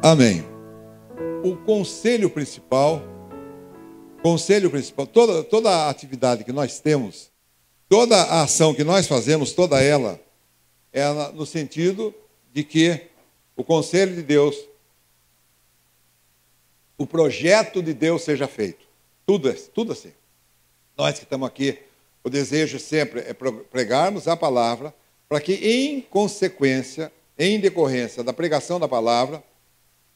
Amém. O conselho principal, toda a atividade que nós temos, toda a ação que nós fazemos, toda ela, é no sentido de que o conselho de Deus, o projeto de Deus seja feito. Tudo assim. Nós que estamos aqui, o desejo sempre é pregarmos a palavra, para que em consequência, em decorrência da pregação da palavra,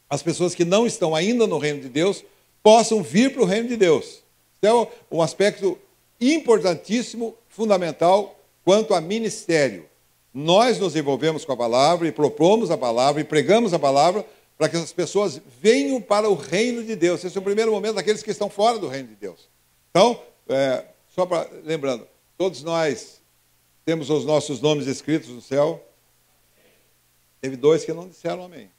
as pessoas que não estão ainda no reino de Deus possam vir para o reino de Deus. Então, um aspecto importantíssimo, fundamental, quanto a ministério. Nós nos envolvemos com a palavra e propomos a palavra e pregamos a palavra para que as pessoas venham para o reino de Deus. Esse é o primeiro momento daqueles que estão fora do reino de Deus. Então, só para lembrando, todos nós temos os nossos nomes escritos no céu. Teve 2 que não disseram amém.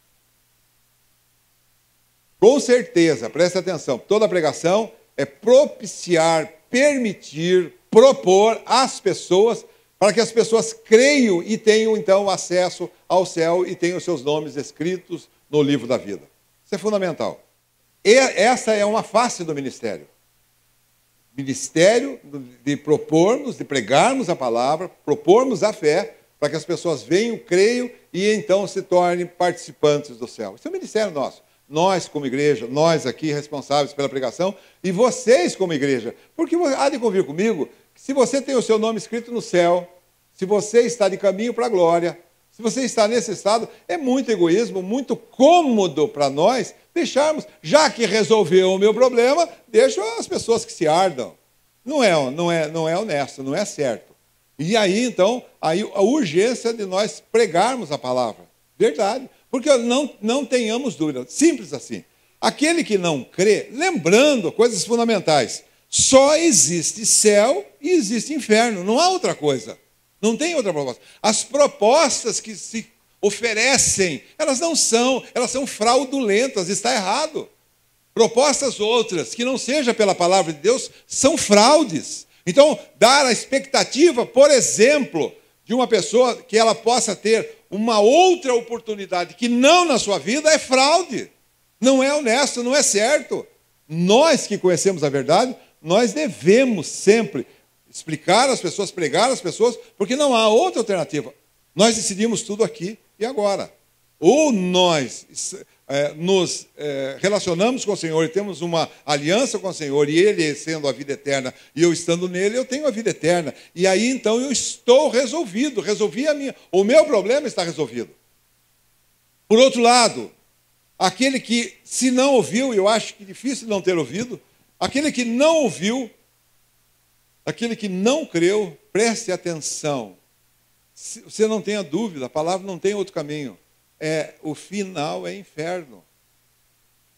Com certeza, preste atenção, toda pregação é propiciar, permitir, propor às pessoas, para que as pessoas creiam e tenham, então, acesso ao céu e tenham seus nomes escritos no livro da vida. Isso é fundamental. E essa é uma face do ministério. Ministério de propormos, de pregarmos a palavra, propormos a fé, para que as pessoas venham, creiam e então se tornem participantes do céu. Isso é o ministério nosso. Nós, como igreja, nós aqui responsáveis pela pregação, e vocês, como igreja. Porque há de convir comigo que se você tem o seu nome escrito no céu, se você está de caminho para a glória, se você está nesse estado, é muito egoísmo, muito cômodo para nós deixarmos, já que resolveu o meu problema, deixo as pessoas que se ardam. Não é honesto, não é certo. E aí, então, a urgência de nós pregarmos a palavra. Verdade. Porque não tenhamos dúvida. Simples assim. Aquele que não crê, lembrando coisas fundamentais, só existe céu e existe inferno. Não há outra coisa. Não tem outra proposta. As propostas que se oferecem, elas são fraudulentas, está errado. Propostas outras, que não seja pela palavra de Deus, são fraudes. Então, dar a expectativa, por exemplo, de uma pessoa que ela possa ter uma outra oportunidade que não na sua vida é fraude. Não é honesto, não é certo. Nós que conhecemos a verdade, nós devemos sempre explicar às pessoas, pregar às pessoas, porque não há outra alternativa. Nós decidimos tudo aqui e agora. Ou nós nos relacionamos com o Senhor e temos uma aliança com o Senhor, e Ele sendo a vida eterna, e eu estando nele, eu tenho a vida eterna. E aí, então, eu estou resolvido, o meu problema está resolvido. Por outro lado, aquele que, se não ouviu, e eu acho que é difícil não ter ouvido, aquele que não ouviu, aquele que não creu, preste atenção. Você não tenha dúvida, a palavra não tem outro caminho. O final é inferno.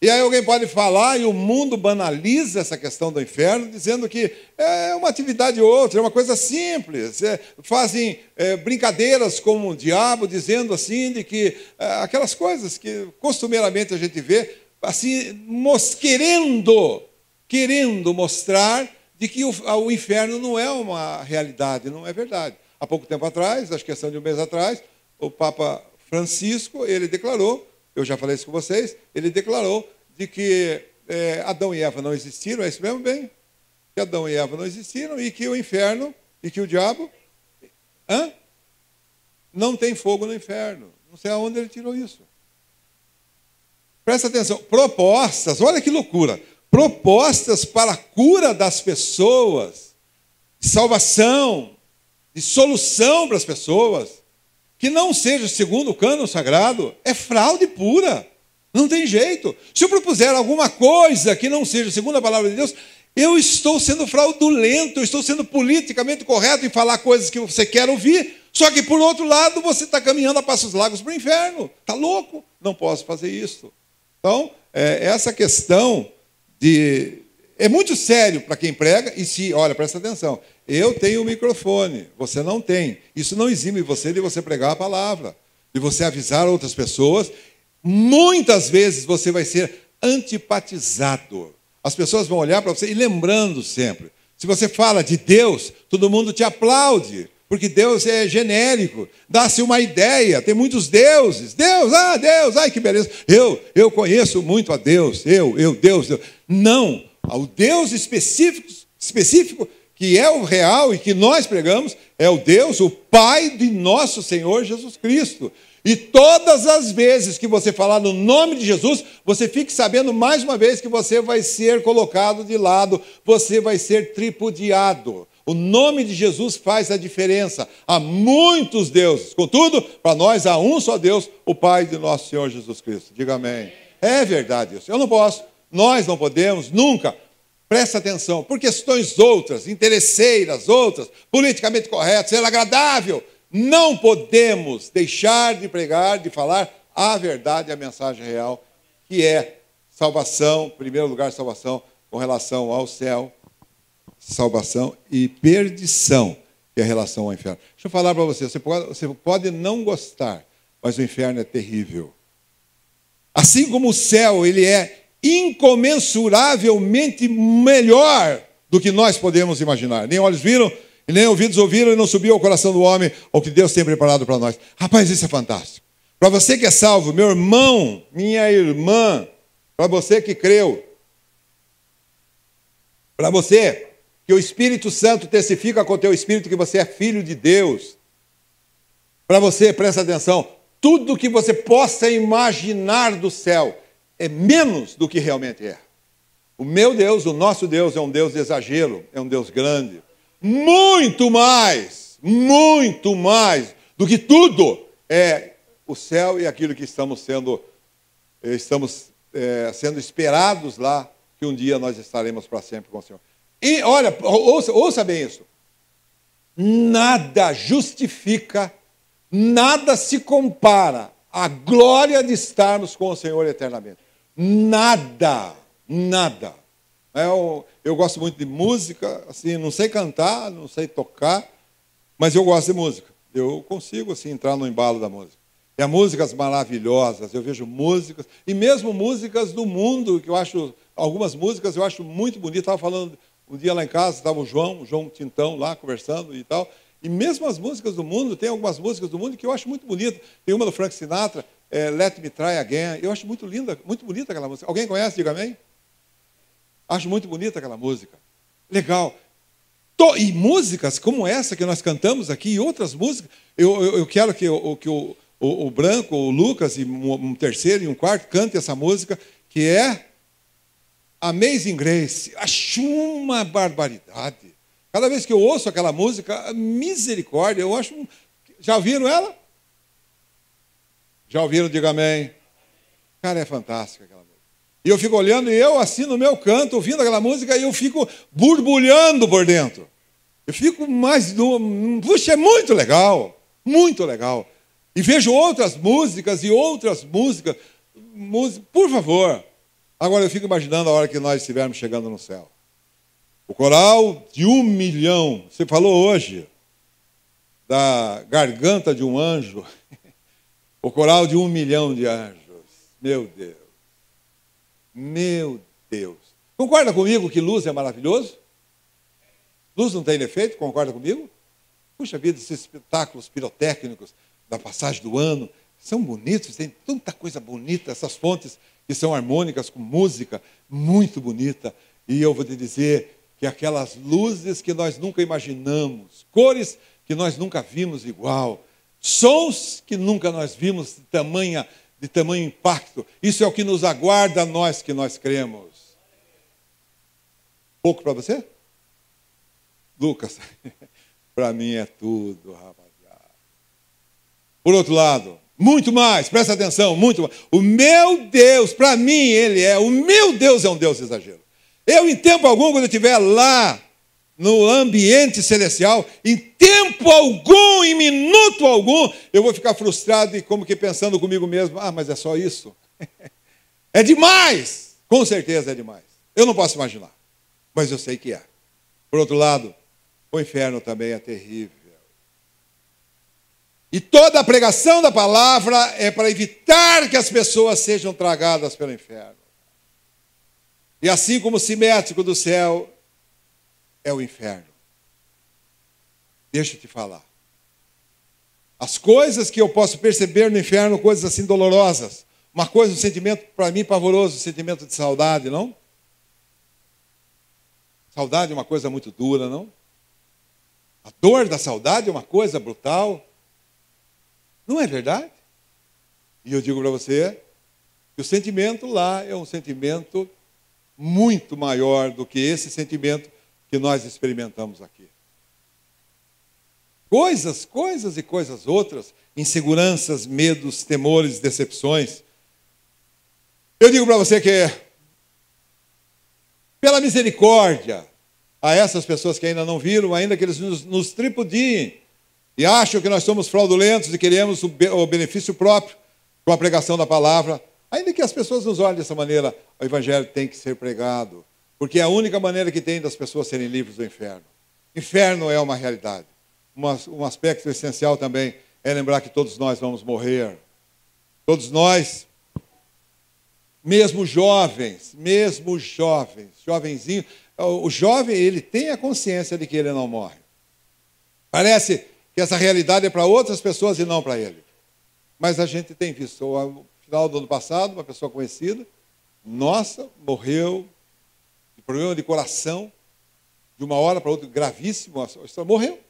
E aí alguém pode falar, e o mundo banaliza essa questão do inferno, dizendo que é uma atividade ou outra, é uma coisa simples. Fazem brincadeiras com o diabo, dizendo assim, de que aquelas coisas que costumeiramente a gente vê, assim, querendo mostrar de que o inferno não é uma realidade, não é verdade. Há pouco tempo atrás, acho que questão de um mês atrás, o Papa Francisco, ele declarou, eu já falei isso com vocês, ele declarou de que Adão e Eva não existiram, é isso mesmo, bem? Que Adão e Eva não existiram e que o inferno, e que o diabo, não tem fogo no inferno. Não sei aonde ele tirou isso. Presta atenção, propostas, olha que loucura, propostas para a cura das pessoas, de salvação, de solução para as pessoas, que não seja segundo o cânon sagrado, é fraude pura. Não tem jeito. Se eu propuser alguma coisa que não seja segundo a palavra de Deus, eu estou sendo fraudulento, eu estou sendo politicamente correto em falar coisas que você quer ouvir, só que, por outro lado, você está caminhando a passos largos para o inferno. Está louco? Não posso fazer isso. Então, essa questão é muito sério para quem prega, e olha, presta atenção, eu tenho o microfone, você não tem. Isso não exime você de você pregar a palavra, de você avisar outras pessoas. Muitas vezes você vai ser antipatizado. As pessoas vão olhar para você, e lembrando sempre, se você fala de Deus, todo mundo te aplaude. Porque Deus é genérico, dá-se uma ideia, tem muitos deuses. Deus, ai que beleza. Eu conheço muito a Deus, Deus. Não, o Deus específico, que é o real e que nós pregamos, é o Deus, o Pai de nosso Senhor Jesus Cristo. E todas as vezes que você falar no nome de Jesus, você fique sabendo mais uma vez que você vai ser colocado de lado, você vai ser tripudiado. O nome de Jesus faz a diferença. Há muitos deuses. Contudo, para nós há um só Deus, o Pai de nosso Senhor Jesus Cristo. Diga amém. É verdade isso. Eu não posso, nós não podemos, nunca. Presta atenção, por questões outras, interesseiras, outras, politicamente corretas, ser agradável, não podemos deixar de pregar, de falar a verdade, a mensagem real, que é salvação, em primeiro lugar, salvação com relação ao céu, salvação e perdição, que é a relação ao inferno. Deixa eu falar para você, você pode não gostar, mas o inferno é terrível. Assim como o céu, ele é incomensuravelmente melhor do que nós podemos imaginar. Nem olhos viram, e nem ouvidos ouviram, e não subiu ao coração do homem o que Deus tem preparado para nós. Rapaz, isso é fantástico. Para você que é salvo, meu irmão, minha irmã, para você que creu, para você que o Espírito Santo testifica com o teu espírito que você é filho de Deus, para você, presta atenção, tudo que você possa imaginar do céu é menos do que realmente é. O meu Deus, o nosso Deus, é um Deus de exagero, é um Deus grande. Muito mais do que tudo é o céu e aquilo que estamos sendo esperados lá, que um dia nós estaremos para sempre com o Senhor. E olha, ouça bem isso. Nada justifica, nada se compara à glória de estarmos com o Senhor eternamente. Nada. Eu gosto muito de música, assim, não sei cantar, não sei tocar, mas eu gosto de música. Eu consigo assim, entrar no embalo da música. E há músicas maravilhosas, eu vejo músicas, e mesmo músicas do mundo, que eu acho, algumas músicas eu acho muito bonitas. Estava falando um dia lá em casa, estava o João Tintão lá conversando e tal, e mesmo as músicas do mundo, tem algumas músicas do mundo que eu acho muito bonitas. Tem uma do Frank Sinatra, Let Me Try Again, eu acho muito linda, muito bonita aquela música. Alguém conhece? Diga amém. Acho muito bonita aquela música. Legal. E músicas como essa que nós cantamos aqui, e outras músicas, eu quero que o Branco, o Lucas, e um terceiro e um quarto cantem essa música, que é Amazing Grace. Acho uma barbaridade. Cada vez que eu ouço aquela música, misericórdia, eu acho... Já ouviram ela? Já ouviram? Diga amém. Cara, é fantástica aquela música. E eu fico olhando, e eu assim no meu canto, ouvindo aquela música, e eu fico borbulhando por dentro. Eu fico puxa, é muito legal, muito legal. E vejo outras músicas, por favor. Agora eu fico imaginando a hora que nós estivermos chegando no céu. O coral de 1 milhão, você falou hoje, da garganta de um anjo, o coral de 1 milhão de anjos, meu Deus. Meu Deus. Concorda comigo que luz é maravilhoso? Luz não tem defeito, concorda comigo? Puxa vida, esses espetáculos pirotécnicos da passagem do ano são bonitos, tem tanta coisa bonita, essas fontes que são harmônicas, com música muito bonita. E eu vou te dizer que aquelas luzes que nós nunca imaginamos, cores que nós nunca vimos igual, sons que nunca nós vimos de tamanho impacto. Isso é o que nos aguarda nós que nós cremos. Pouco para você? Lucas, para mim é tudo, rapaziada. Por outro lado, muito mais, presta atenção, muito mais. O meu Deus, para mim, o meu Deus é um Deus exagero. Eu, em tempo algum, quando eu estiver lá, no ambiente celestial, em tempo algum, em minuto algum, eu vou ficar frustrado e como que pensando comigo mesmo, mas é só isso? É demais! Com certeza é demais. Eu não posso imaginar, mas eu sei que é. Por outro lado, o inferno também é terrível. E toda a pregação da palavra é para evitar que as pessoas sejam tragadas pelo inferno. E assim como o simétrico do céu é o inferno. Deixa eu te falar. As coisas que eu posso perceber no inferno, coisas assim dolorosas. Uma coisa, um sentimento para mim pavoroso, um sentimento de saudade, não? Saudade é uma coisa muito dura, não? A dor da saudade é uma coisa brutal. Não é verdade? E eu digo para você que o sentimento lá é um sentimento muito maior do que esse sentimento que nós experimentamos aqui. Coisas e coisas outras, inseguranças, medos, temores, decepções. Eu digo para você que, pela misericórdia, a essas pessoas que ainda não viram, ainda que eles nos tripudiem e acham que nós somos fraudulentos e queremos o benefício próprio com a pregação da palavra, ainda que as pessoas nos olhem dessa maneira, o evangelho tem que ser pregado, porque é a única maneira que tem das pessoas serem livres do inferno. Inferno é uma realidade. Um aspecto essencial também é lembrar que todos nós vamos morrer. Todos nós, mesmo jovens, jovenzinho, o jovem, ele tem a consciência de que ele não morre. Parece que essa realidade é para outras pessoas e não para ele. Mas a gente tem visto, no final do ano passado, uma pessoa conhecida, nossa, morreu de problema de coração, de uma hora para outra, gravíssimo, morreu.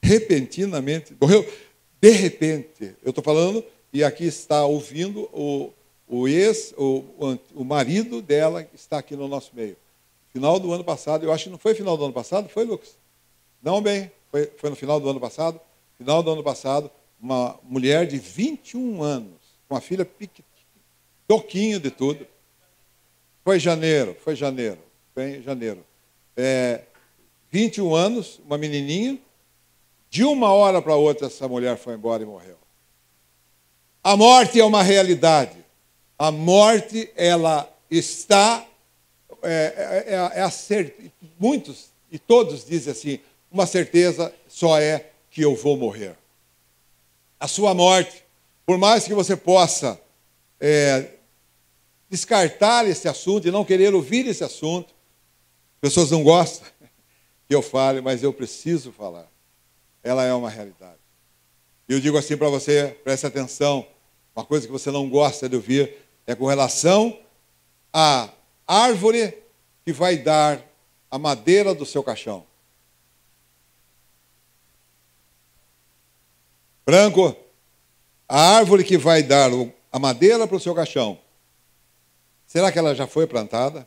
Repentinamente, morreu de repente. Eu estou falando, e aqui está ouvindo o marido dela que está aqui no nosso meio. Final do ano passado, eu acho que não foi final do ano passado, foi, Lucas? Não, bem, foi no final do ano passado. Final do ano passado, uma mulher de 21 anos, com uma filha pequenininha, toquinho de tudo. Foi em janeiro. 21 anos, uma menininha, de uma hora para outra essa mulher foi embora e morreu. A morte é uma realidade. A morte, ela está, muitos e todos dizem assim, uma certeza só é que eu vou morrer. A sua morte, por mais que você possa descartar esse assunto e não querer ouvir esse assunto, pessoas não gostam que eu fale, mas eu preciso falar. Ela é uma realidade. E eu digo assim para você, preste atenção, uma coisa que você não gosta de ouvir é com relação à árvore que vai dar a madeira do seu caixão. Branco, a árvore que vai dar a madeira para o seu caixão, será que ela já foi plantada?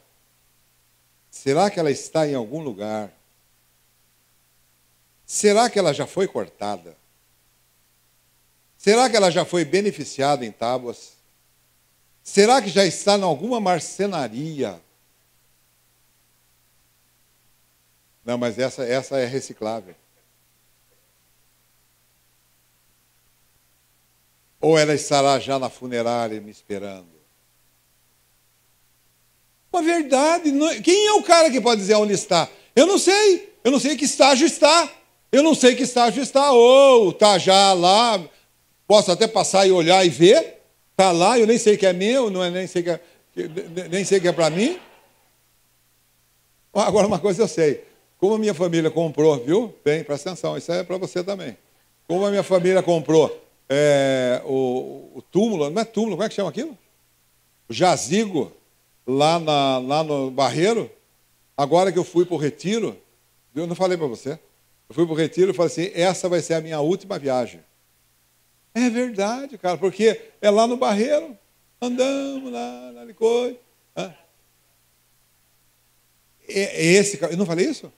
Será que ela está em algum lugar? Será que ela já foi cortada? Será que ela já foi beneficiada em tábuas? Será que já está em alguma marcenaria? Não, mas essa é reciclável. Ou ela estará já na funerária me esperando? Uma verdade. Quem é o cara que pode dizer onde está? Eu não sei que estágio está. Ou está já lá, posso até passar e olhar e ver. Está lá, eu nem sei que é meu, nem sei que é para mim. Agora, uma coisa eu sei. Como a minha família comprou, viu? Bem, presta atenção, isso é para você também. Como a minha família comprou o túmulo, não é túmulo, como é que chama aquilo? O jazigo, lá no Barreiro. Agora que eu fui para o retiro, eu não falei para você. Eu fui para o retiro e falei assim, essa vai ser a minha última viagem. É verdade, cara, porque é lá no Barreiro. Andamos lá, na Licoi. Eu não falei isso?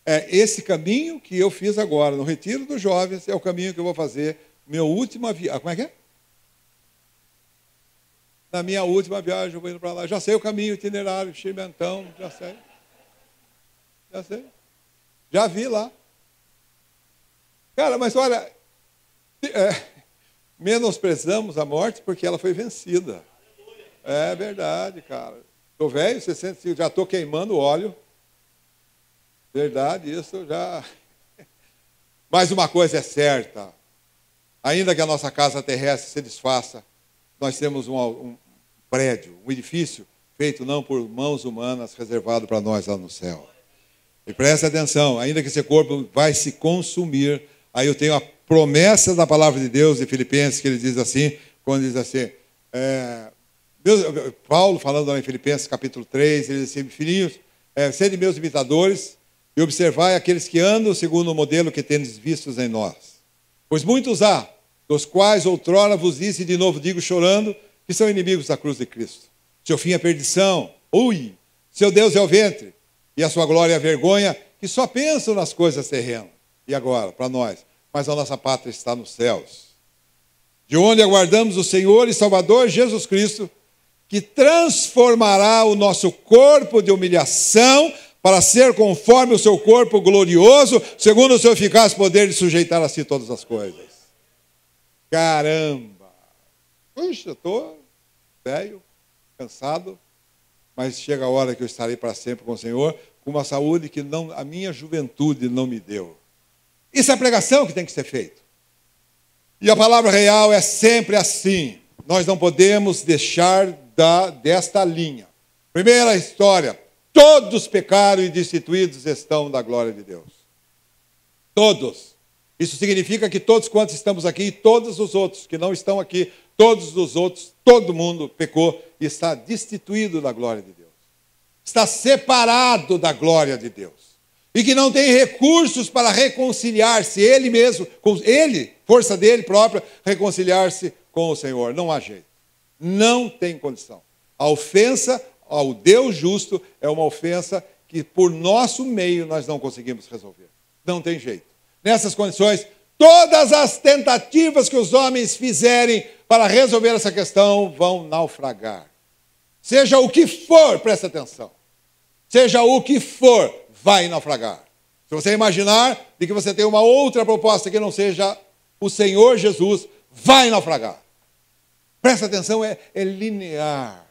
É esse caminho que eu fiz agora, no Retiro dos Jovens, é o caminho que eu vou fazer, minha última viagem. Como é que é? Na minha última viagem, eu vou indo para lá. Já sei o caminho, o itinerário, chimentão, já sei. Já vi lá. Cara, mas olha, menosprezamos a morte porque ela foi vencida. É verdade, cara. Estou velho, 65, já estou queimando óleo. Verdade, isso já. Mas uma coisa é certa. Ainda que a nossa casa terrestre se desfaça, nós temos um prédio, um edifício, feito não por mãos humanas, reservado para nós lá no céu. E preste atenção, ainda que esse corpo vai se consumir, aí eu tenho a promessa da palavra de Deus de Filipenses, que ele diz assim, quando diz assim, Paulo falando lá em Filipenses capítulo 3, ele diz assim, filhinhos, sede meus imitadores e observai aqueles que andam segundo o modelo que tendes vistos em nós. Pois muitos há, dos quais outrora vos disse, e de novo digo chorando, que são inimigos da cruz de Cristo. Seu fim é perdição, seu Deus é o ventre, e a sua glória é a vergonha, que só pensam nas coisas terrenas. E agora, para nós? Mas a nossa pátria está nos céus, de onde aguardamos o Senhor e Salvador Jesus Cristo, que transformará o nosso corpo de humilhação para ser conforme o seu corpo glorioso, segundo o seu eficaz poder de sujeitar a si todas as coisas. Caramba! Puxa, estou velho, cansado, mas chega a hora que eu estarei para sempre com o Senhor, com uma saúde que a minha juventude não me deu. Isso é a pregação que tem que ser feita. E a palavra real é sempre assim. Nós não podemos deixar desta linha. Primeira história, todos pecaram e destituídos estão da glória de Deus. Todos. Isso significa que todos quantos estamos aqui e todos os outros que não estão aqui, todos os outros, todo mundo pecou e está destituído da glória de Deus. Está separado da glória de Deus. E que não tem recursos para reconciliar-se, ele mesmo, com ele, força dele própria, reconciliar-se com o Senhor. Não há jeito. Não tem condição. A ofensa ao Deus justo é uma ofensa que por nosso meio nós não conseguimos resolver. Não tem jeito. Nessas condições, todas as tentativas que os homens fizerem para resolver essa questão vão naufragar. Seja o que for, presta atenção. Seja o que for, vai naufragar. Se você imaginar de que você tem uma outra proposta que não seja o Senhor Jesus, vai naufragar. Presta atenção, é linear.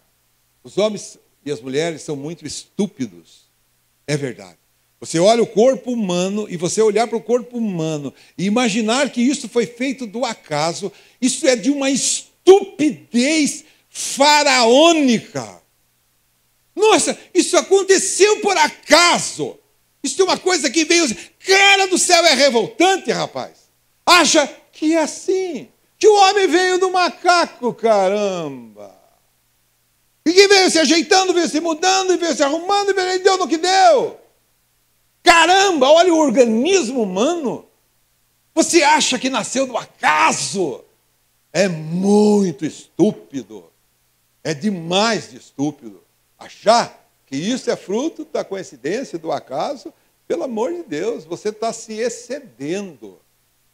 Os homens e as mulheres são muito estúpidos. É verdade. Você olha o corpo humano e você olhar para o corpo humano e imaginar que isso foi feito do acaso, isso é de uma estupidez faraônica. Nossa, isso aconteceu por acaso. Isso é uma coisa que veio... Cara do céu, é revoltante, rapaz. Acha que é assim. Que o homem veio do macaco, caramba. E que veio se ajeitando, veio se mudando, veio se arrumando, e deu no que deu. Caramba, olha o organismo humano. Você acha que nasceu do acaso? É muito estúpido. É demais de estúpido. Achar que isso é fruto da coincidência, do acaso, pelo amor de Deus, você está se excedendo.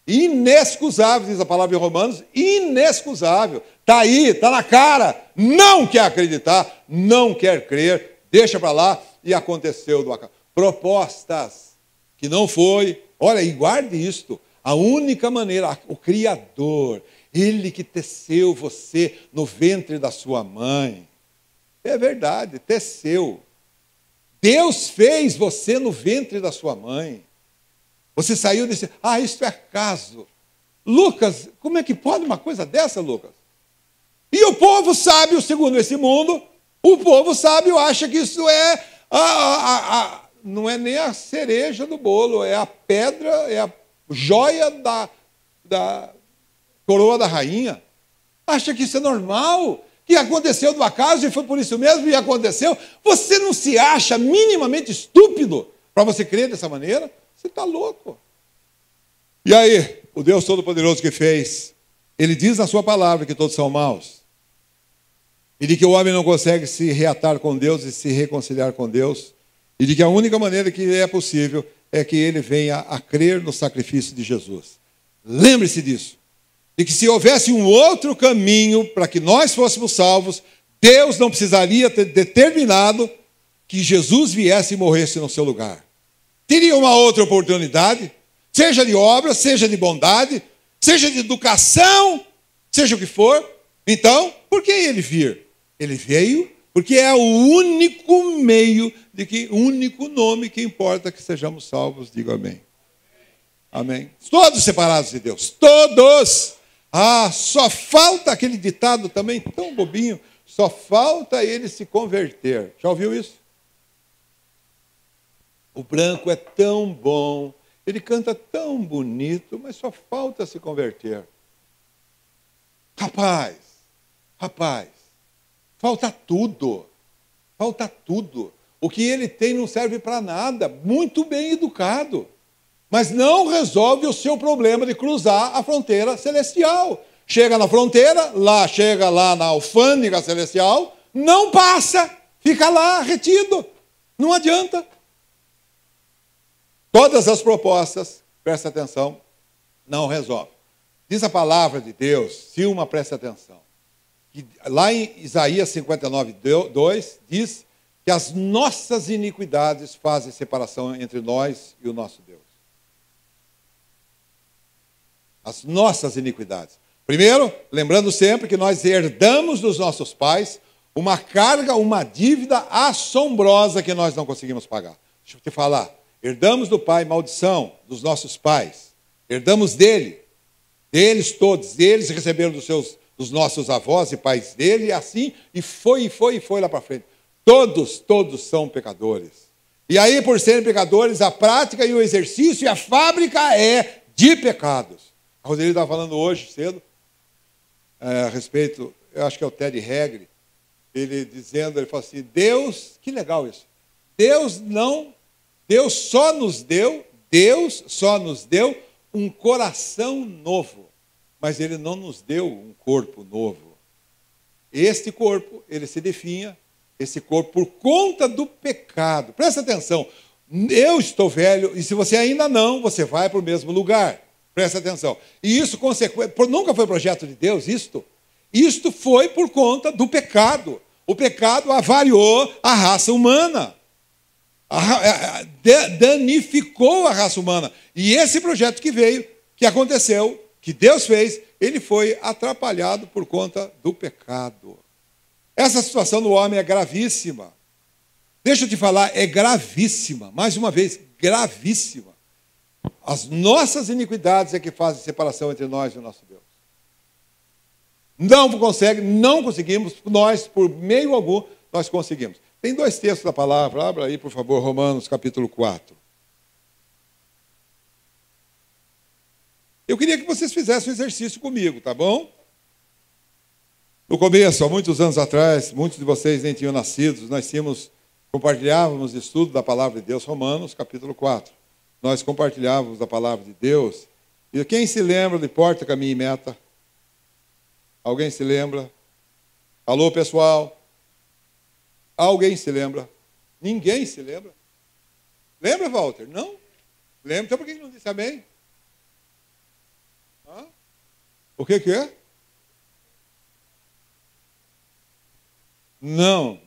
Inexcusável, diz a palavra em Romanos, inexcusável. Está aí, está na cara. Não quer acreditar, não quer crer, deixa para lá e aconteceu do acaso. Propostas que não foi, olha, e guarde isto, a única maneira, o Criador, Ele que teceu você no ventre da sua mãe, é verdade, teceu. Deus fez você no ventre da sua mãe. Você saiu desse, isso é acaso. Lucas, como é que pode uma coisa dessa, Lucas? E o povo sábio, segundo esse mundo, o povo sábio acha que isso é não é nem a cereja do bolo, é a pedra, é a joia da coroa da rainha. Acha que isso é normal, que aconteceu do acaso e foi por isso mesmo e aconteceu. Você não se acha minimamente estúpido para você crer dessa maneira? Você está louco. E aí, o Deus Todo-Poderoso que fez, Ele diz na sua palavra que todos são maus. E de que o homem não consegue se reatar com Deus e se reconciliar com Deus. E de que a única maneira que é possível é que ele venha a crer no sacrifício de Jesus. Lembre-se disso. De que se houvesse um outro caminho para que nós fôssemos salvos, Deus não precisaria ter determinado que Jesus viesse e morresse no seu lugar. Teria uma outra oportunidade, seja de obra, seja de bondade, seja de educação, seja o que for. Então, por que ele vir? Ele veio porque é o único meio, o único nome que importa que sejamos salvos. Diga amém. Amém. Todos separados de Deus, todos. Só falta aquele ditado também tão bobinho, só falta ele se converter. Já ouviu isso? O branco é tão bom, ele canta tão bonito, mas só falta se converter. Rapaz, falta tudo. Falta tudo. O que ele tem não serve para nada. Muito bem educado. Mas não resolve o seu problema de cruzar a fronteira celestial. Chega na fronteira, chega lá na alfândega celestial, não passa, fica lá retido. Não adianta. Todas as propostas, presta atenção, não resolve. Diz a palavra de Deus, Silma, presta atenção. Que lá em Isaías 59, 2, diz que as nossas iniquidades fazem separação entre nós e o nosso Deus. As nossas iniquidades. Primeiro, lembrando sempre que nós herdamos dos nossos pais uma carga, uma dívida assombrosa que nós não conseguimos pagar. Deixa eu te falar. Herdamos do pai maldição dos nossos pais. Herdamos deles todos. Eles receberam dos nossos avós e pais dele, e assim, e foi lá para frente. Todos são pecadores. E aí, por serem pecadores, a prática e o exercício e a fábrica é de pecados. A Roseli estava falando hoje, cedo, a respeito, eu acho que é o Ted Hegre, ele falou assim, Deus, que legal isso, Deus só nos deu um coração novo, mas Ele não nos deu um corpo novo. Este corpo, ele se definha, esse corpo, por conta do pecado. Presta atenção, eu estou velho, e se você ainda não, você vai para o mesmo lugar. Presta atenção. E isso, nunca foi projeto de Deus, isto foi por conta do pecado. O pecado avariou a raça humana. Danificou a raça humana. E esse projeto que aconteceu, que Deus fez, ele foi atrapalhado por conta do pecado. Essa situação do homem é gravíssima. Deixa eu te falar, é gravíssima. Mais uma vez, gravíssima. As nossas iniquidades é que fazem separação entre nós e o nosso Deus. Não conseguimos, nós, por meio algum, nós conseguimos. Tem 2 textos da palavra, abra aí, por favor, Romanos, capítulo 4. Eu queria que vocês fizessem um exercício comigo, tá bom? No começo, há muitos anos atrás, muitos de vocês nem tinham nascido, nós compartilhávamos estudo da palavra de Deus, Romanos, capítulo 4. Nós compartilhávamos a palavra de Deus. E quem se lembra de porta, caminho e meta? Alguém se lembra? Alô, pessoal? Alguém se lembra? Ninguém se lembra? Lembra, Walter? Não? Lembra? Então por que não disse amém? O que é? Não.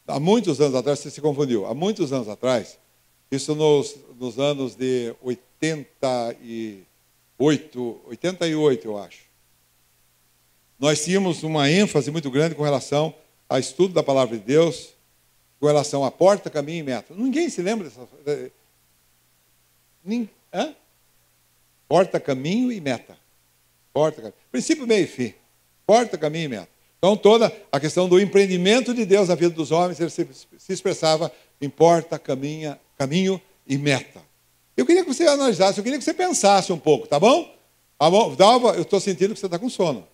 Há muitos anos atrás, você se confundiu. Há muitos anos atrás, isso nos anos de 88, eu acho. Nós tínhamos uma ênfase muito grande com relação ao estudo da palavra de Deus, com relação à porta, caminho e meta. Ninguém se lembra dessa... Porta, caminho e meta. Princípio, meio e fim. Porta, caminho e meta. Então, toda a questão do empreendimento de Deus na vida dos homens, ele se expressava em porta, caminho e meta. Eu queria que você analisasse, eu queria que você pensasse um pouco, tá bom? Dalva, eu estou sentindo que você está com sono.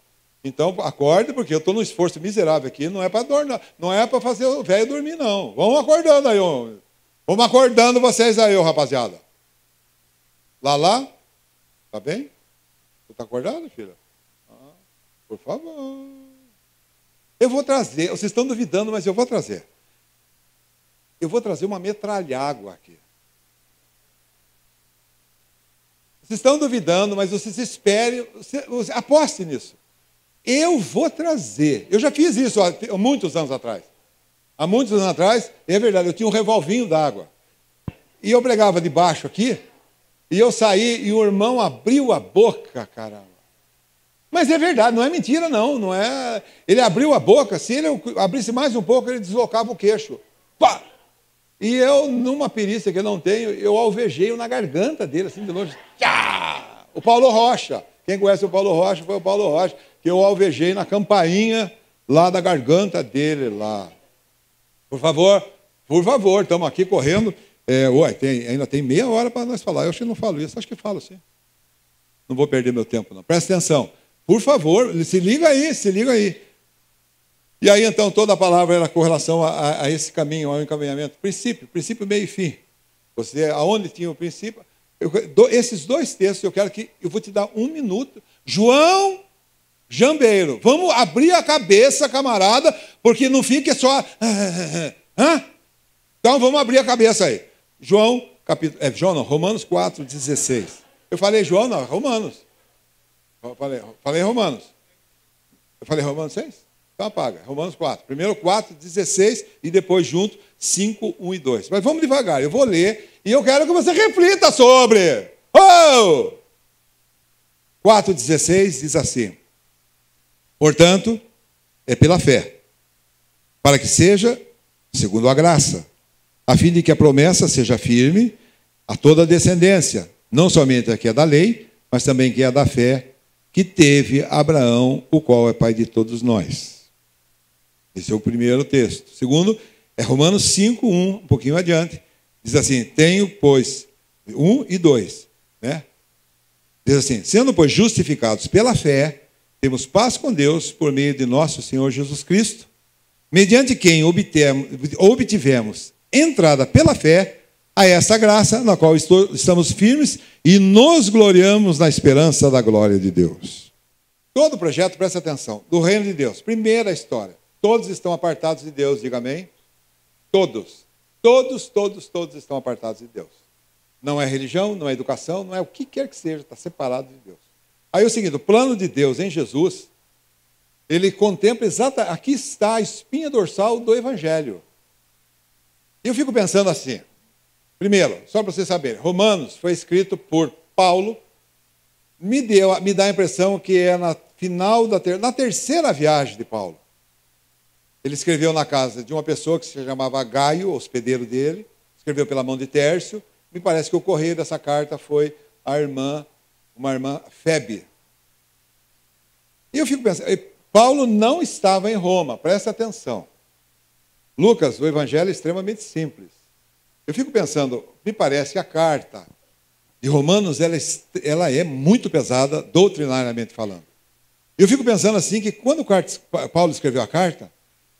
Então, acorde, porque eu estou num esforço miserável aqui, não é para dormir, não é para fazer o velho dormir, não. Vamos acordando aí, vamos acordando vocês aí, rapaziada. Lá, tá bem? Você está acordado, filha? Por favor. Eu vou trazer, vocês estão duvidando, mas eu vou trazer. Eu vou trazer uma metralhágua aqui. Vocês estão duvidando, mas vocês esperem, aposte nisso. Eu vou trazer. Eu já fiz isso há muitos anos atrás. Há muitos anos atrás, é verdade, eu tinha um revolvinho d'água. E eu pregava debaixo aqui, e eu saí, e o irmão abriu a boca, caramba. Mas é verdade, não é mentira, não é. Ele abriu a boca, se ele abrisse mais um pouco, ele deslocava o queixo. Pá! E eu, numa perícia que eu não tenho, eu alvejei na garganta dele, assim, de longe. Tchá! O Paulo Rocha. Quem conhece o Paulo Rocha foi o Paulo Rocha, que eu alvejei na campainha lá da garganta dele lá. Por favor, estamos aqui correndo. Ainda tem meia hora para nós falar. Eu acho que não falo isso, acho que falo sim. Não vou perder meu tempo, não. Presta atenção. Por favor, se liga aí, se liga aí. E aí, então, toda a palavra era com relação a esse caminho, ao encaminhamento. Princípio, meio e fim. Você, aonde tinha o princípio... Esses dois textos, eu vou te dar 1 minuto. João Jambeiro, vamos abrir a cabeça, camarada, porque não fique só... Então, vamos abrir a cabeça aí. Romanos 4,16. Eu falei João, não, Romanos. Falei Romanos. Eu falei Romanos 6? Então apaga. Romanos 4. Primeiro 4, 16 e depois junto 5, 1 e 2. Mas vamos devagar. Eu vou ler e eu quero que você reflita sobre. 4,16 diz assim: portanto, é pela fé, para que seja segundo a graça, a fim de que a promessa seja firme a toda a descendência, não somente a que é da lei, mas também que é da fé, que teve Abraão, o qual é pai de todos nós. Esse é o primeiro texto. O segundo é Romanos 5, 1, um pouquinho adiante. Diz assim: tenho, pois, 1 e 2. Né? Diz assim: sendo, pois, justificados pela fé, temos paz com Deus por meio de nosso Senhor Jesus Cristo, mediante quem obtivemos entrada pela fé a essa graça, na qual estamos firmes e nos gloriamos na esperança da glória de Deus. Todo projeto, presta atenção, do reino de Deus. Primeira história. Todos estão apartados de Deus, diga amém. Todos estão apartados de Deus. Não é religião, não é educação, não é o que quer que seja, está separado de Deus. Aí é o seguinte, o plano de Deus em Jesus, ele contempla aqui está a espinha dorsal do Evangelho. E eu fico pensando assim, primeiro, só para vocês saberem, Romanos foi escrito por Paulo, me dá a impressão que é na terceira viagem de Paulo. Ele escreveu na casa de uma pessoa que se chamava Gaio, hospedeiro dele, escreveu pela mão de Tércio. Me parece que o correio dessa carta foi uma irmã Febe. E eu fico pensando, Paulo não estava em Roma, presta atenção. Lucas, o evangelho é extremamente simples. Eu fico pensando, me parece que a carta de Romanos ela é muito pesada, doutrinariamente falando. Eu fico pensando assim, que quando Paulo escreveu a carta,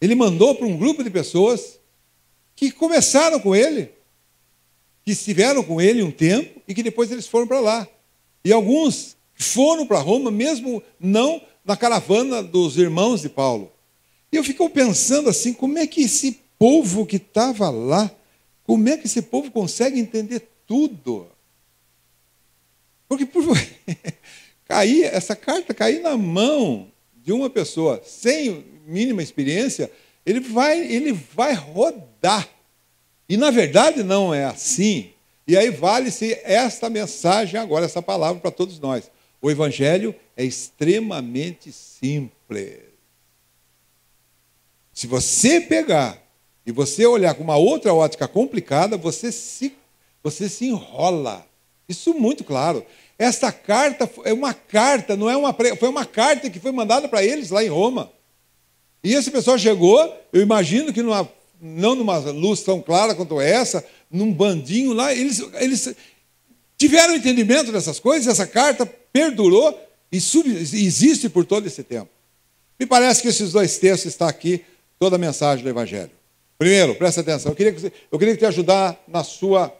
ele mandou para um grupo de pessoas que começaram com ele, que estiveram com ele um tempo e que depois eles foram para lá. E alguns foram para Roma, mesmo não na caravana dos irmãos de Paulo. E eu fico pensando assim, como é que esse povo que estava lá, como é que esse povo consegue entender tudo? Porque essa carta cair na mão de uma pessoa sem mínima experiência, ele vai rodar. E na verdade não é assim. E aí vale-se esta mensagem agora, essa palavra para todos nós. O evangelho é extremamente simples. Se você pegar e você olhar com uma outra ótica complicada, você se enrola. Isso muito claro. Esta carta é uma carta, foi uma carta que foi mandada para eles lá em Roma. E esse pessoal chegou, eu imagino que não numa luz tão clara quanto essa, num bandinho lá, eles tiveram entendimento dessas coisas, essa carta perdurou e existe por todo esse tempo. Me parece que esses dois textos estão aqui, toda a mensagem do Evangelho. Primeiro, presta atenção, eu queria te ajudar na sua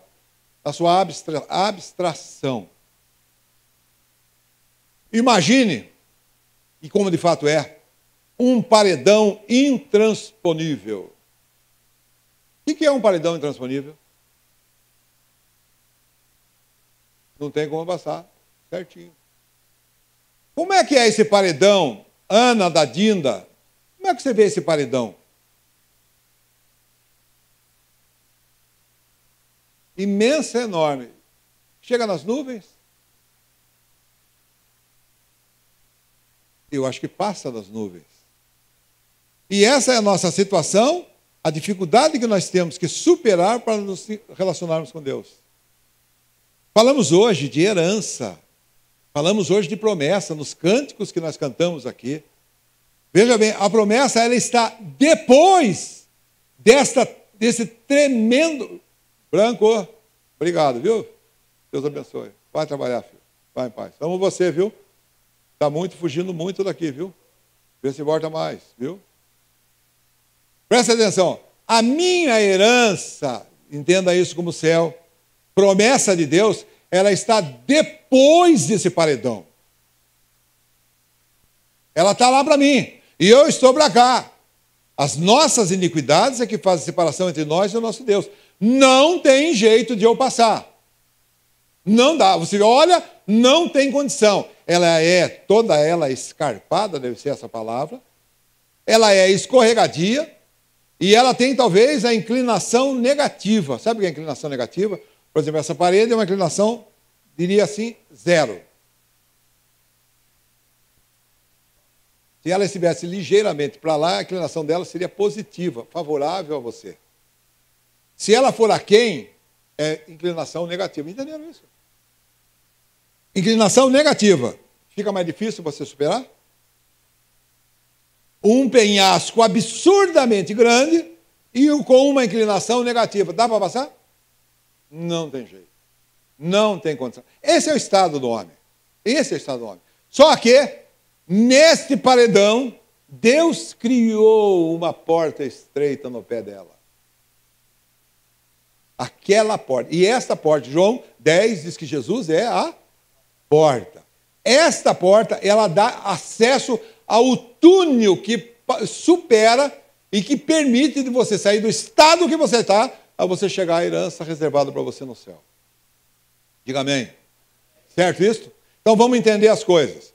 abstração. Imagine, e como de fato é, um paredão intransponível. O que é um paredão intransponível? Não tem como passar certinho. Como é que é esse paredão, Ana da Dinda? Como é que você vê esse paredão? Imenso, enorme. Chega nas nuvens? Eu acho que passa das nuvens. E essa é a nossa situação, a dificuldade que nós temos que superar para nos relacionarmos com Deus. Falamos hoje de herança, falamos hoje de promessa, nos cânticos que nós cantamos aqui. Veja bem, a promessa ela está depois desse tremendo Franco, obrigado, viu? Deus abençoe. Vai trabalhar, filho. Vai em paz. Amo você, viu? Está fugindo muito daqui, viu? Vê se volta mais, viu? Presta atenção. A minha herança, entenda isso como céu, promessa de Deus, ela está depois desse paredão. Ela está lá para mim. E eu estou para cá. As nossas iniquidades é que fazem separação entre nós e o nosso Deus. Não tem jeito de eu passar. Não dá. Você olha, não tem condição. Ela é toda ela escarpada, deve ser essa palavra. Ela é escorregadia. E ela tem talvez a inclinação negativa. Sabe o que é a inclinação negativa? Por exemplo, essa parede é uma inclinação, diria assim, 0. Se ela estivesse ligeiramente para lá, a inclinação dela seria positiva, favorável a você. Se ela for aquém, é inclinação negativa. Entenderam isso? Inclinação negativa. Fica mais difícil você superar? Um penhasco absurdamente grande e com uma inclinação negativa. Dá para passar? Não tem jeito. Não tem condição. Esse é o estado do homem. Esse é o estado do homem. Só que, neste paredão, Deus criou uma porta estreita no pé dela. Aquela porta. E esta porta, João 10 diz que Jesus é a porta. Esta porta, ela dá acesso ao túnel que supera e que permite de você sair do estado que você está a você chegar à herança reservada para você no céu. Diga amém. Certo isso? Então vamos entender as coisas.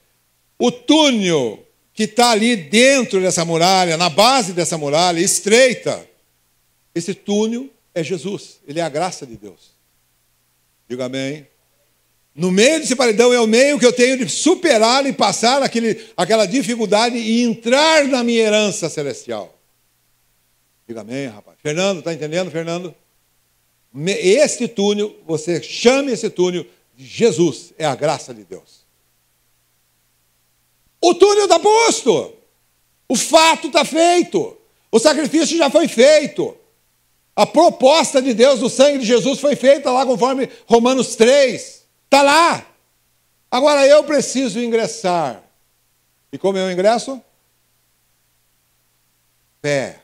O túnel que está ali dentro dessa muralha, na base dessa muralha, estreita, esse túnel é Jesus. Ele é a graça de Deus. Diga amém. No meio desse paredão é o meio que eu tenho de superar e passar aquela dificuldade e entrar na minha herança celestial. Diga amém, rapaz. Fernando, está entendendo, Fernando? Este túnel, você chame esse túnel de Jesus, é a graça de Deus. O túnel está posto. O fato está feito. O sacrifício já foi feito. A proposta de Deus do sangue de Jesus foi feita lá conforme Romanos 3. Está lá. Agora eu preciso ingressar. E como eu ingresso? Fé.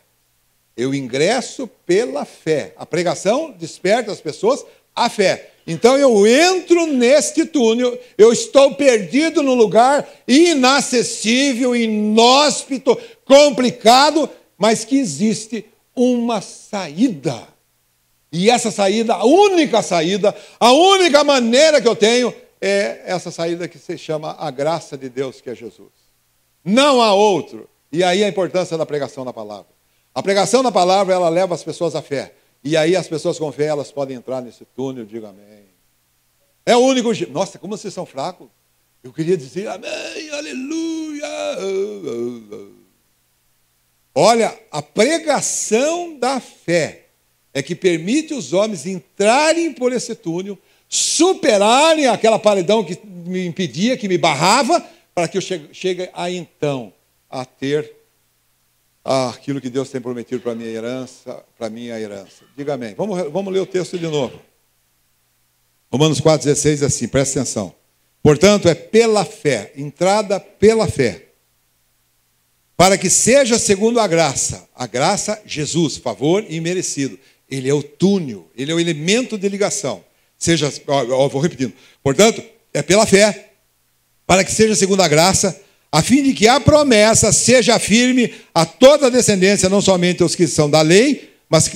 Eu ingresso pela fé. A pregação desperta as pessoas à fé. Então eu entro neste túnel, eu estou perdido num lugar inacessível, inóspito, complicado, mas que existe uma saída. E essa saída, a única maneira que eu tenho é essa saída que se chama a graça de Deus, que é Jesus. Não há outro. E aí a importância da pregação da palavra. A pregação da palavra, ela leva as pessoas à fé. E aí as pessoas com fé, elas podem entrar nesse túnel, diga amém. É o único jeito. Nossa, como vocês são fracos. Eu queria dizer amém, aleluia. Olha, a pregação da fé é que permite os homens entrarem por esse túnel, superarem aquela paredão que me impedia, que me barrava, para que eu chegue a então a ter aquilo que Deus tem prometido para a minha herança. Diga amém. Vamos ler o texto de novo. Romanos 4,16 assim, presta atenção. Portanto, é pela fé, entrada pela fé, para que seja segundo a graça, Jesus, favor imerecido. Ele é o túnel, ele é o elemento de ligação. Vou repetindo. Portanto, é pela fé, para que seja segundo a graça, a fim de que a promessa seja firme a toda a descendência, não somente aos que são da lei, mas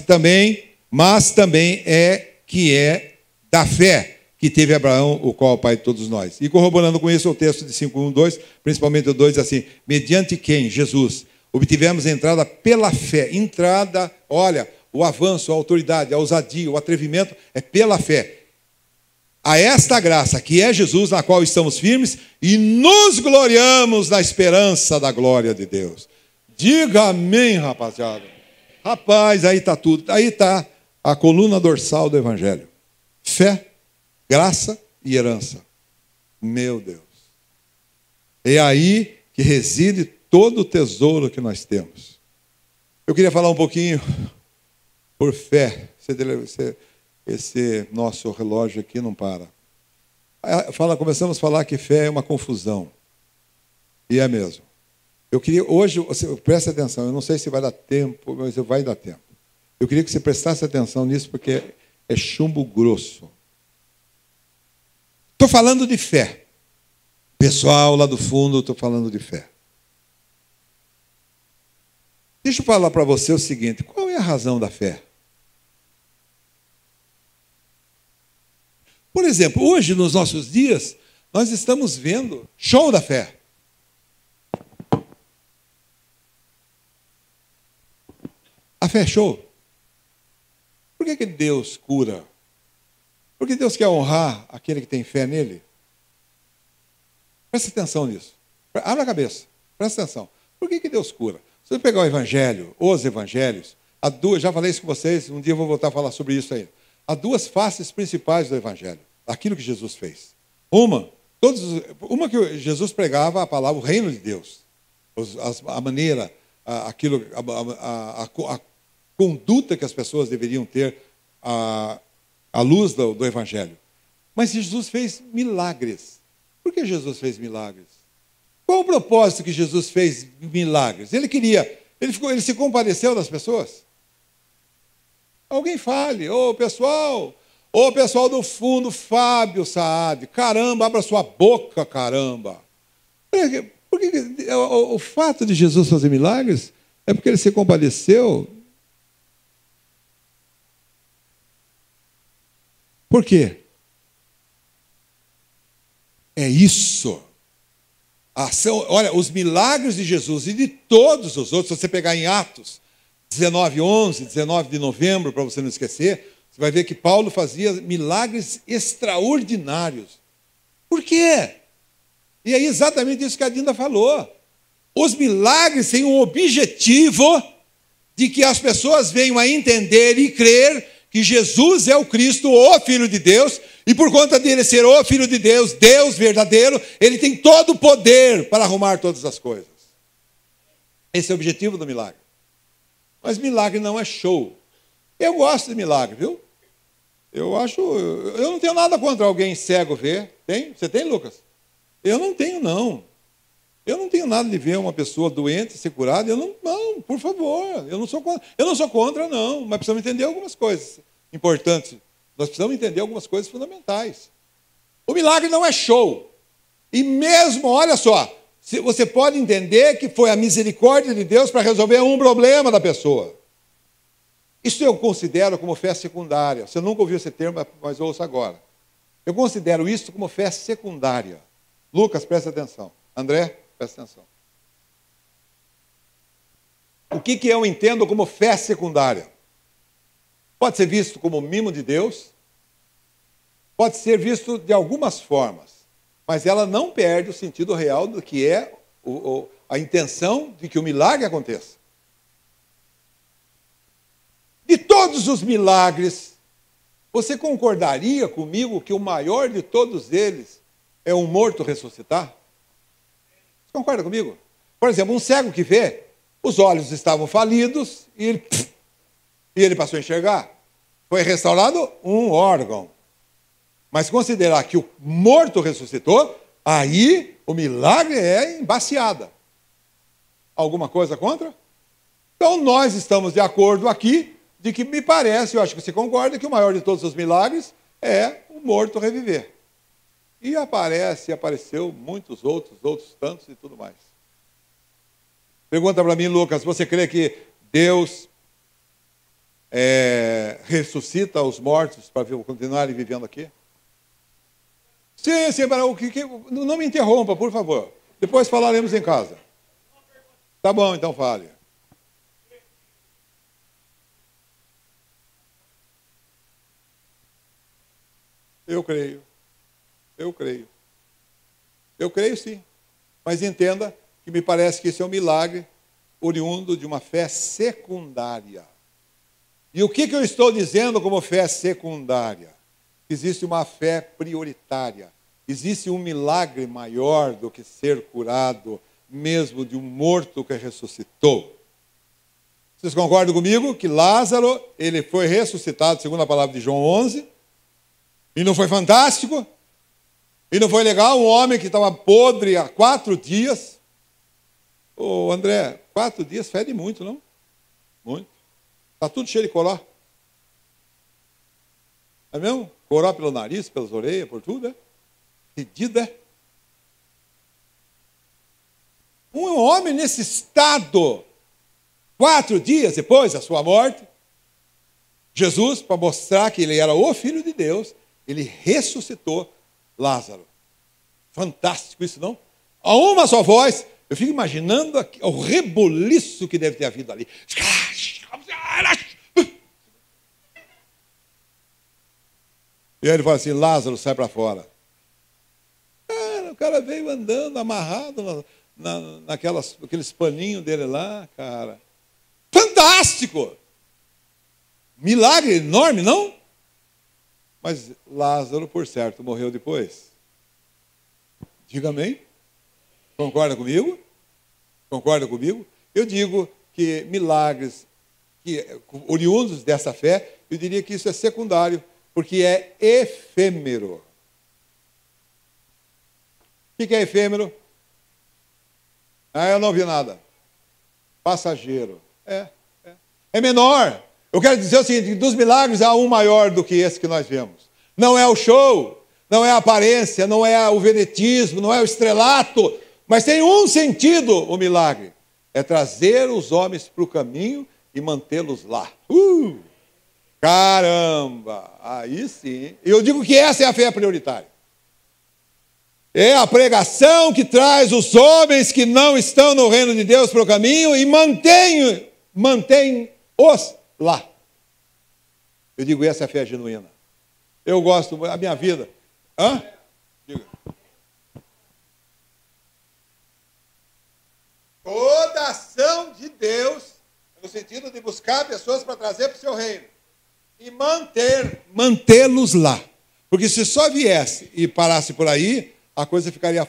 também é da fé que teve Abraão, o qual é o pai de todos nós. E corroborando com isso o texto de 5:1-2, principalmente o 2, assim, mediante quem, Jesus, obtivemos a entrada pela fé. Entrada, olha, o avanço, a autoridade, a ousadia, o atrevimento é pela fé. A esta graça, que é Jesus, na qual estamos firmes e nos gloriamos na esperança da glória de Deus. Diga amém, rapaziada. Rapaz, aí está tudo. Aí está a coluna dorsal do Evangelho. Fé, graça e herança. Meu Deus. É aí que reside todo o tesouro que nós temos. Eu queria falar um pouquinho por fé. Esse nosso relógio aqui não para. Começamos a falar que fé é uma confusão. E é mesmo. Eu queria, hoje, preste atenção, eu não sei se vai dar tempo, mas vai dar tempo. Eu queria que você prestasse atenção nisso, porque é chumbo grosso. Estou falando de fé. Pessoal lá do fundo, estou falando de fé. Deixa eu falar para você o seguinte, qual é a razão da fé? Por exemplo, hoje, nos nossos dias, nós estamos vendo show da fé. A fé é show. Por que Deus cura? Porque Deus quer honrar aquele que tem fé nele? Presta atenção nisso. Abra a cabeça. Presta atenção. Por que Deus cura? Se você pegar o Evangelho, os Evangelhos, já falei isso com vocês, um dia eu vou voltar a falar sobre isso aí. Há duas faces principais do Evangelho, aquilo que Jesus fez. Uma que Jesus pregava a palavra, o reino de Deus, a maneira, a conduta que as pessoas deveriam ter à luz do Evangelho. Mas Jesus fez milagres. Por que Jesus fez milagres? Qual o propósito que Jesus fez milagres? Ele se compadeceu das pessoas? Alguém fale, ô pessoal do fundo, Fábio Saad, caramba, abra sua boca, caramba. Porque o fato de Jesus fazer milagres é porque ele se compadeceu. Por quê? É isso. Olha, os milagres de Jesus e de todos os outros, se você pegar em Atos 19:11, 19 de novembro, para você não esquecer, você vai ver que Paulo fazia milagres extraordinários. Por quê? E é exatamente isso que a Dinda falou. Os milagres têm um objetivo de que as pessoas venham a entender e crer que Jesus é o Cristo, o Filho de Deus, e por conta dele ser o Filho de Deus, Deus verdadeiro, ele tem todo o poder para arrumar todas as coisas. Esse é o objetivo do milagre. Mas milagre não é show. Eu gosto de milagre, viu? Eu não tenho nada contra alguém cego ver. Tem? Você tem, Lucas? Eu não tenho, não. Eu não tenho nada de ver uma pessoa doente ser curada. Não, por favor. Eu não sou contra, não. Mas precisamos entender algumas coisas importantes. Nós precisamos entender algumas coisas fundamentais. O milagre não é show. E mesmo, olha só, você pode entender que foi a misericórdia de Deus para resolver um problema da pessoa. Isso eu considero como fé secundária. Você nunca ouviu esse termo, mas ouça agora. Eu considero isso como fé secundária. Lucas, presta atenção. André, presta atenção. O que eu entendo como fé secundária? Pode ser visto como mimo de Deus, pode ser visto de algumas formas, mas ela não perde o sentido real do que é a intenção de que o milagre aconteça. De todos os milagres, você concordaria comigo que o maior de todos eles é um morto ressuscitar? Você concorda comigo? Por exemplo, um cego que vê, os olhos estavam falidos e ele passou a enxergar. Foi restaurado um órgão. Mas considerar que o morto ressuscitou, aí o milagre é embaciada. Alguma coisa contra? Então nós estamos de acordo aqui de que me parece, eu acho que você concorda, que o maior de todos os milagres é o morto reviver. E apareceu muitos outros tantos e tudo mais. Pergunta para mim, Lucas, você crê que Deus ressuscita os mortos para continuarem vivendo aqui? Sim, não me interrompa, por favor. Depois falaremos em casa. Tá bom, então fale. Eu creio. Eu creio sim. Mas entenda que me parece que esse é um milagre oriundo de uma fé secundária. E o que eu estou dizendo como fé secundária? Existe uma fé prioritária. Existe um milagre maior do que ser curado, mesmo de um morto que ressuscitou. Vocês concordam comigo que Lázaro, ele foi ressuscitado, segundo a palavra de João 11, e não foi fantástico? E não foi legal? Um homem que estava podre há 4 dias. Ô André, 4 dias fede muito, não? Muito. Está tudo cheio de coró. É mesmo? Coró pelo nariz, pelas orelhas, por tudo, é? Fedido, é? Um homem nesse estado, 4 dias depois da sua morte, Jesus, para mostrar que ele era o Filho de Deus, ele ressuscitou Lázaro. Fantástico isso, não? A uma só voz, eu fico imaginando o rebuliço que deve ter havido ali. E aí ele fala assim, Lázaro, sai para fora. Cara, o cara veio andando, amarrado naqueles paninhos dele lá, cara. Fantástico! Milagre enorme, não? Mas Lázaro, por certo, morreu depois. Diga amém. Concorda comigo? Concorda comigo? Eu digo que milagres oriundos dessa fé, eu diria que isso é secundário, porque é efêmero. O que é efêmero? Eu não vi nada. Passageiro. É menor. Eu quero dizer o seguinte, dos milagres há um maior do que esse que nós vemos. Não é o show, não é a aparência, não é o vedetismo, não é o estrelato, mas tem um sentido o milagre. É trazer os homens para o caminho e mantê-los lá. Caramba! Aí sim. Eu digo que essa é a fé prioritária. É a pregação que traz os homens que não estão no reino de Deus para o caminho e mantém-os lá. Eu digo, essa é a fé genuína. Eu gosto, a minha vida. Diga. Toda ação de Deus, no sentido de buscar pessoas para trazer para o seu reino. E mantê-los lá. Porque se só viesse e parasse por aí, a coisa ficaria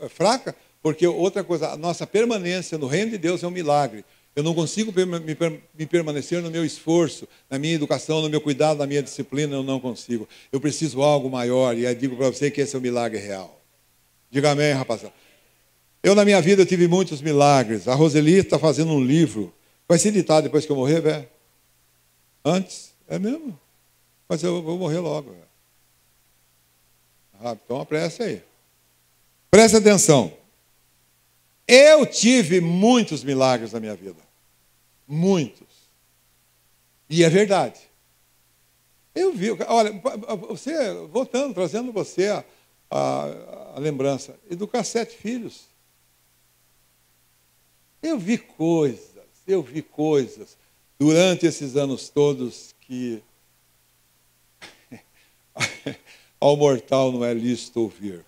fraca, porque outra coisa, a nossa permanência no reino de Deus é um milagre. Eu não consigo me permanecer no meu esforço, na minha educação, no meu cuidado, na minha disciplina, eu não consigo. Eu preciso de algo maior, e eu digo para você que esse é o milagre real. Diga amém, rapaziada. Eu, na minha vida, eu tive muitos milagres. A Roseli está fazendo um livro. Vai ser editado depois que eu morrer, velho? Antes? É mesmo? Mas eu vou morrer logo, velho. Então apressa aí. Presta atenção. Eu tive muitos milagres na minha vida. Muitos. E é verdade. Eu vi, olha, você, voltando, trazendo você a lembrança, educar 7 filhos. Eu vi coisas durante esses anos todos que ao mortal não é lícito ouvir.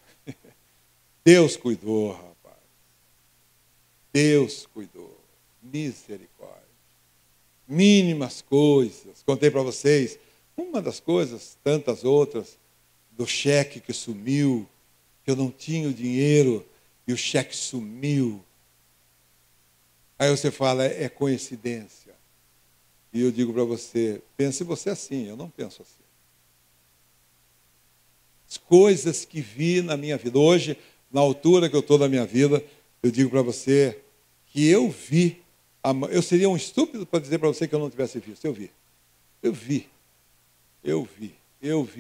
Deus cuidou, rapaz. Deus cuidou. Misericórdia. Mínimas coisas. Contei para vocês, uma das coisas, tantas outras, do cheque que sumiu, que eu não tinha o dinheiro e o cheque sumiu. Aí você fala, é coincidência. E eu digo para você, pense você assim, eu não penso assim. As coisas que vi na minha vida, hoje, na altura que eu estou na minha vida, eu digo para você que eu vi, eu seria um estúpido para dizer para você que eu não tivesse visto, eu vi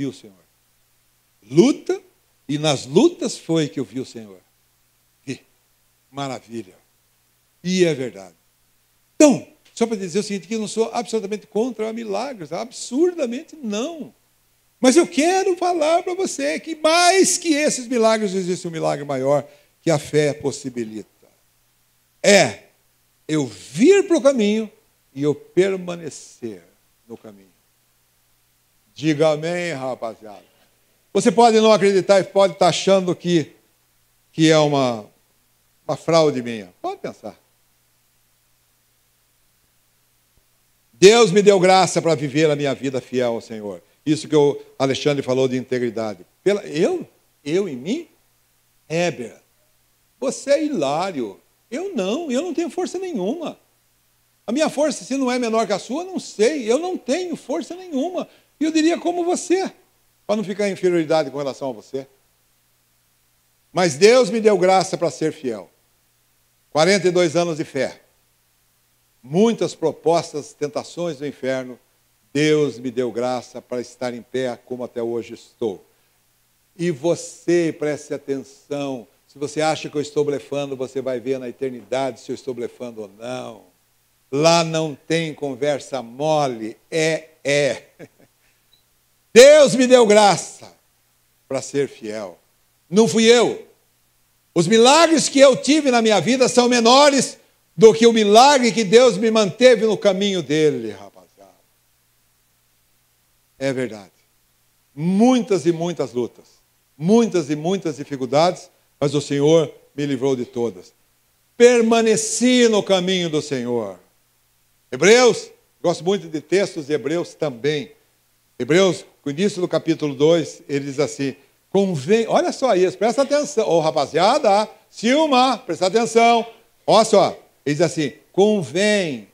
o Senhor. Luta, e nas lutas foi que eu vi o Senhor. Vi, maravilha. E é verdade. Então, só para dizer o seguinte, que eu não sou absolutamente contra milagres, absurdamente não. Mas eu quero falar para você que mais que esses milagres, existe um milagre maior que a fé possibilita. É eu vir para o caminho e eu permanecer no caminho. Diga amém, rapaziada. Você pode não acreditar e pode estar achando que é uma fraude minha. Pode pensar. Deus me deu graça para viver a minha vida fiel ao Senhor. Isso que o Alexandre falou de integridade. Eu em mim? Heber, você é hilário. Eu não tenho força nenhuma. A minha força, se não é menor que a sua, não sei. Eu não tenho força nenhuma. E eu diria como você, para não ficar em inferioridade com relação a você. Mas Deus me deu graça para ser fiel. 42 anos de fé. Muitas propostas, tentações do inferno. Deus me deu graça para estar em pé como até hoje estou. E você, preste atenção. Se você acha que eu estou blefando, você vai ver na eternidade se eu estou blefando ou não. Lá não tem conversa mole. Deus me deu graça para ser fiel. Não fui eu. Os milagres que eu tive na minha vida são menores do que o milagre que Deus me manteve no caminho dele, rapaziada. É verdade. Muitas e muitas lutas. Muitas e muitas dificuldades, mas o Senhor me livrou de todas. Permaneci no caminho do Senhor. Hebreus, gosto muito de textos de Hebreus também. Hebreus, no início do capítulo 2, ele diz assim, convém, olha só isso, presta atenção. Ô, rapaziada, Silma, presta atenção. Olha só, ele diz assim, convém,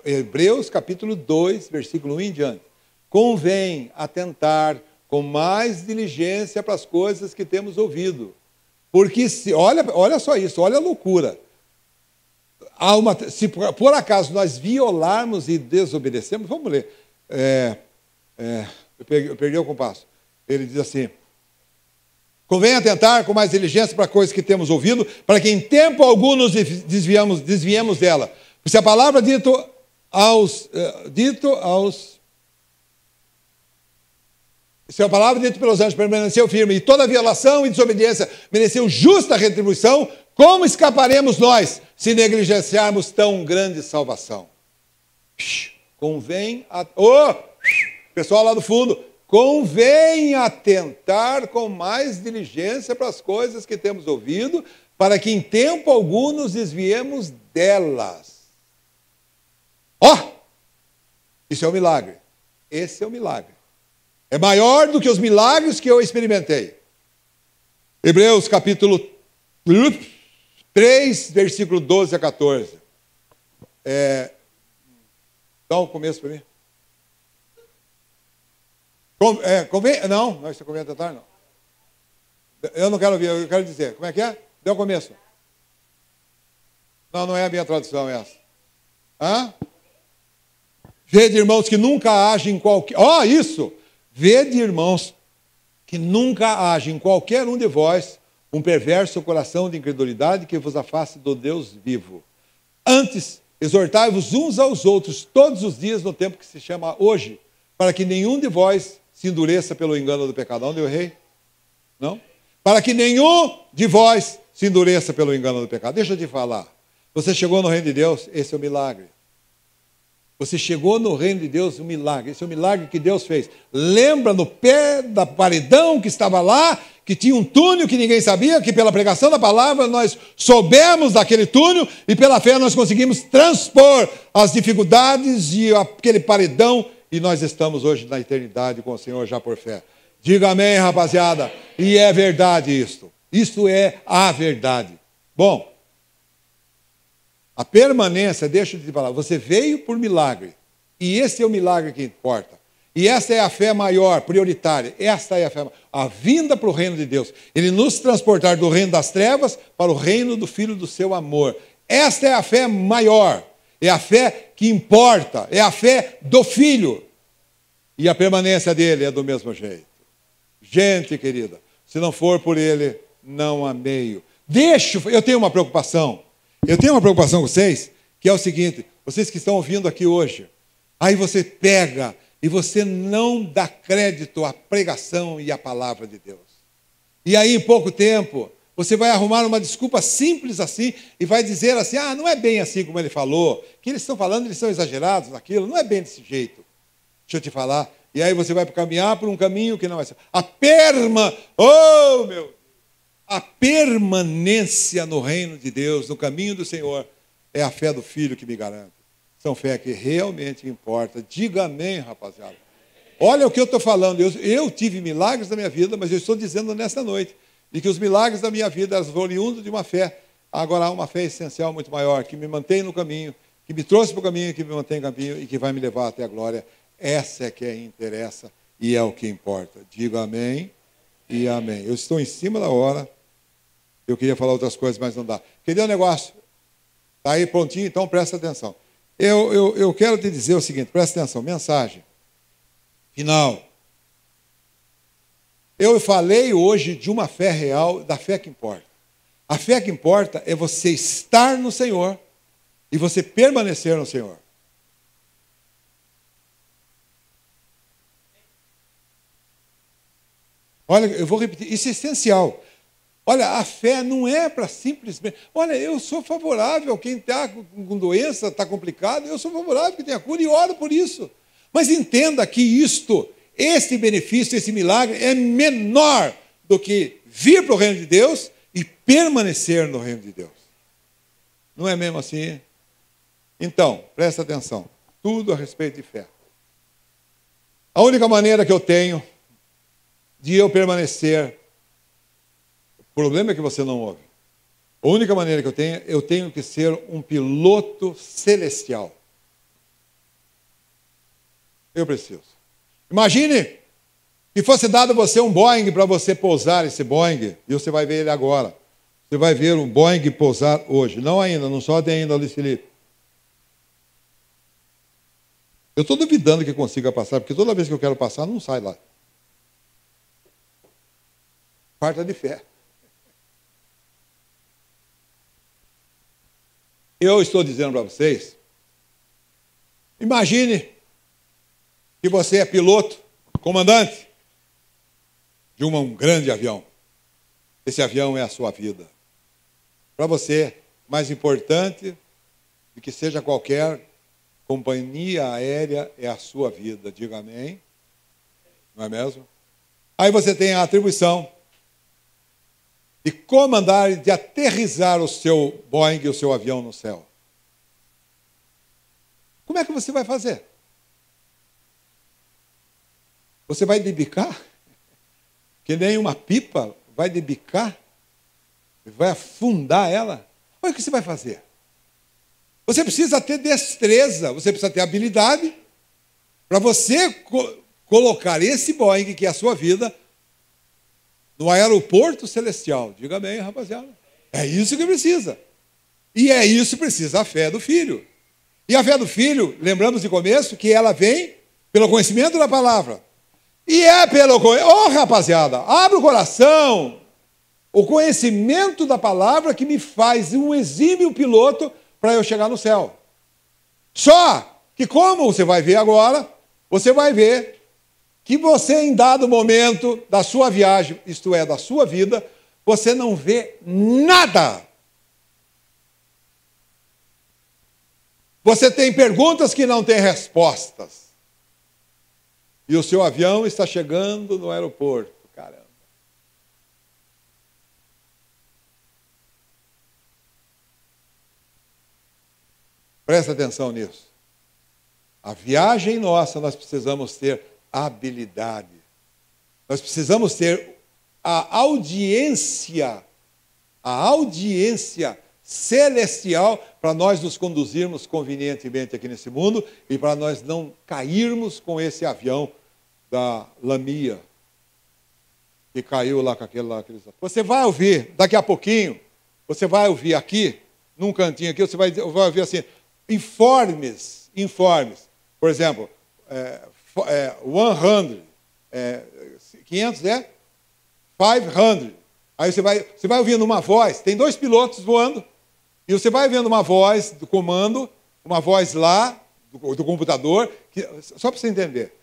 Hebreus capítulo 2, versículo 1 em diante. Convém atentar com mais diligência para as coisas que temos ouvido. Porque, olha só isso, olha a loucura. Se por acaso nós violarmos e desobedecemos, vamos ler. Eu perdi o compasso. Ele diz assim, convém atentar com mais diligência para coisas que temos ouvido, para que em tempo algum nos desviemos dela. Se a palavra se a palavra dita pelos anjos permaneceu firme, e toda violação e desobediência mereceu justa retribuição, como escaparemos nós, se negligenciarmos tão grande salvação? Convém, pessoal lá do fundo, convém atentar com mais diligência para as coisas que temos ouvido, para que em tempo algum nos desviemos delas. Isso é um milagre. Esse é o milagre. É maior do que os milagres que eu experimentei. Hebreus capítulo 3, versículo 12 a 14. Dá um começo para mim. Convém? Não, isso convém atentar, não. Eu não quero ouvir, eu quero dizer. Como é que é? Dê o começo. Não é a minha tradução essa. Vede, irmãos, que nunca agem em qualquer... isso! Vede, irmãos, que nunca haja em qualquer um de vós um perverso coração de incredulidade que vos afaste do Deus vivo. Antes, exortai-vos uns aos outros todos os dias no tempo que se chama hoje, para que nenhum de vós se endureça pelo engano do pecado. Onde eu errei? Não? Para que nenhum de vós se endureça pelo engano do pecado. Deixa eu te falar. Você chegou no reino de Deus, esse é o milagre. Você chegou no reino de Deus, um milagre. Esse é o milagre que Deus fez. Lembra no pé da paredão que estava lá, que tinha um túnel que ninguém sabia, que pela pregação da palavra nós soubemos daquele túnel e pela fé nós conseguimos transpor as dificuldades e aquele paredão e nós estamos hoje na eternidade com o Senhor já por fé. Diga amém, rapaziada. E é verdade isto. Isto é a verdade. Bom, a permanência, deixa eu te falar, você veio por milagre. E esse é o milagre que importa. E essa é a fé maior, prioritária. Essa é a fé maior. A vinda para o reino de Deus. Ele nos transportar do reino das trevas para o reino do Filho do seu amor. Esta é a fé maior. É a fé que importa. É a fé do Filho. E a permanência dele é do mesmo jeito. Gente querida, se não for por ele, não há meio. Eu tenho uma preocupação. Eu tenho uma preocupação com vocês, que é o seguinte, vocês que estão ouvindo aqui hoje, aí você pega e você não dá crédito à pregação e à palavra de Deus. E aí, em pouco tempo, você vai arrumar uma desculpa simples assim e vai dizer assim, não é bem assim como ele falou, que eles estão falando, eles são exagerados naquilo, não é bem desse jeito. Deixa eu te falar. E aí você vai caminhar por um caminho que não é assim. A permanência no reino de Deus, no caminho do Senhor, é a fé do Filho que me garante. São fé que realmente importa. Diga amém, rapaziada. Olha o que eu estou falando. Eu tive milagres na minha vida, mas eu estou dizendo nesta noite, de que os milagres da minha vida eram oriundos de uma fé. Agora há uma fé essencial muito maior, que me mantém no caminho, que me trouxe para o caminho, que me mantém no caminho e que vai me levar até a glória. Essa é que interessa e é o que importa. Diga amém e amém. Eu estou em cima da hora. Eu queria falar outras coisas, mas não dá. Queria um negócio. Está aí prontinho, então presta atenção. Eu quero te dizer o seguinte, presta atenção, mensagem final. Eu falei hoje de uma fé real, da fé que importa. A fé que importa é você estar no Senhor e você permanecer no Senhor. Olha, eu vou repetir, isso é essencial. Olha, a fé não é para simplesmente... Olha, eu sou favorável, quem está com doença, está complicado, eu sou favorável que tenha cura e oro por isso. Mas entenda que esse benefício, esse milagre é menor do que vir para o reino de Deus e permanecer no reino de Deus. Não é mesmo assim? Então, presta atenção. Tudo a respeito de fé. A única maneira que eu tenho de eu permanecer... O problema é que você não ouve. A única maneira que eu tenho que ser um piloto celestial. Eu preciso. Imagine que fosse dado a você um Boeing para você pousar esse Boeing, e você vai ver ele agora. Você vai ver um Boeing pousar hoje. Não ainda, não só tem ainda ali, Felipe. Eu estou duvidando que consiga passar, porque toda vez que eu quero passar, não sai lá. Falta de fé. Eu estou dizendo para vocês, imagine que você é piloto, comandante de um grande avião. Esse avião é a sua vida. Para você, mais importante do que seja qualquer companhia aérea é a sua vida. Diga amém. Não é mesmo? Aí você tem a atribuição de comandar e de aterrissar o seu Boeing e o seu avião no céu. Como é que você vai fazer? Você vai debicar? Que nem uma pipa vai debicar? Vai afundar ela? Olha o que você vai fazer. Você precisa ter destreza, você precisa ter habilidade para você colocar esse Boeing, que é a sua vida, no aeroporto celestial. Diga bem, rapaziada. É isso que precisa. E é isso que precisa a fé do filho. E a fé do filho, lembramos de começo, que ela vem pelo conhecimento da palavra. E é pelo... rapaziada, abre o coração. O conhecimento da palavra que me faz um exímio piloto para eu chegar no céu. Só que, como você vai ver agora, você vai ver que você, em dado momento da sua viagem, isto é, da sua vida, você não vê nada. Você tem perguntas que não têm respostas. E o seu avião está chegando no aeroporto. Caramba. Presta atenção nisso. A viagem nossa, nós precisamos ter habilidade. Nós precisamos ter a audiência celestial para nós nos conduzirmos convenientemente aqui nesse mundo e para nós não cairmos com esse avião da Lamia que caiu lá com aquele lá. Você vai ouvir, daqui a pouquinho, você vai ouvir aqui, num cantinho aqui, você vai ouvir assim, informes. Por exemplo, 100, 500 é 500. Aí você vai ouvindo uma voz, tem 2 pilotos voando, e você vai vendo uma voz do comando, uma voz lá, do computador, só para você entender.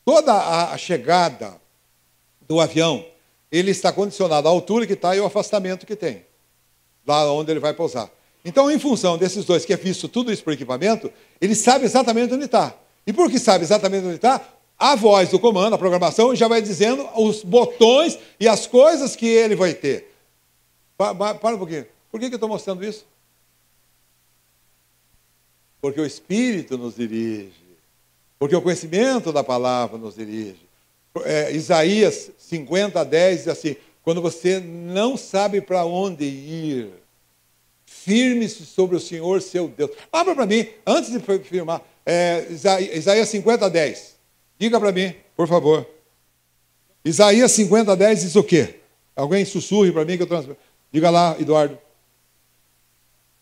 Toda a chegada do avião, ele está condicionado à altura que está e ao afastamento que tem, lá onde ele vai pousar. Então, em função desses 2, que é visto tudo isso por equipamento, ele sabe exatamente onde está. E porque sabe exatamente onde está, a voz do comando, a programação, já vai dizendo os botões e as coisas que ele vai ter. Para um pouquinho. Por que eu estou mostrando isso? Porque o Espírito nos dirige. Porque o conhecimento da palavra nos dirige. Isaías 50:10 diz assim, quando você não sabe para onde ir, Firme-se sobre o Senhor, seu Deus. Abra para mim, antes de firmar, Isaías 50:10. Diga para mim, por favor. Isaías 50:10 diz o quê? Alguém sussurre para mim que eu transmito. Diga lá, Eduardo.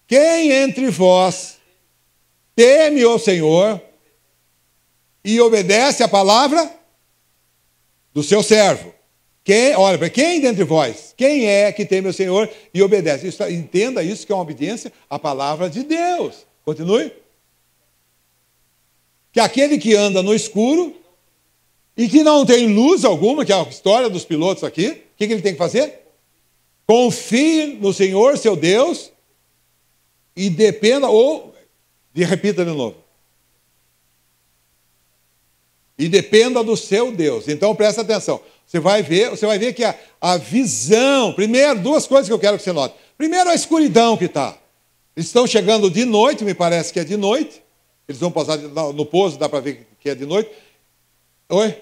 Quem entre vós teme o Senhor e obedece a palavra do seu servo? Olha, quem dentre vós? Quem é que teme o Senhor e obedece? Entenda isso, que é uma obediência à palavra de Deus. Continue. Que aquele que anda no escuro e que não tem luz alguma, que é a história dos pilotos aqui, o que ele tem que fazer? Confie no Senhor, seu Deus, e dependa, repita de novo. E dependa do seu Deus. Então presta atenção. Você vai ver que a visão, primeiro, duas coisas que eu quero que você note. Primeiro, a escuridão que está. Eles estão chegando de noite, me parece que é de noite. Eles vão pousar no pouso, dá para ver que é de noite. Oi?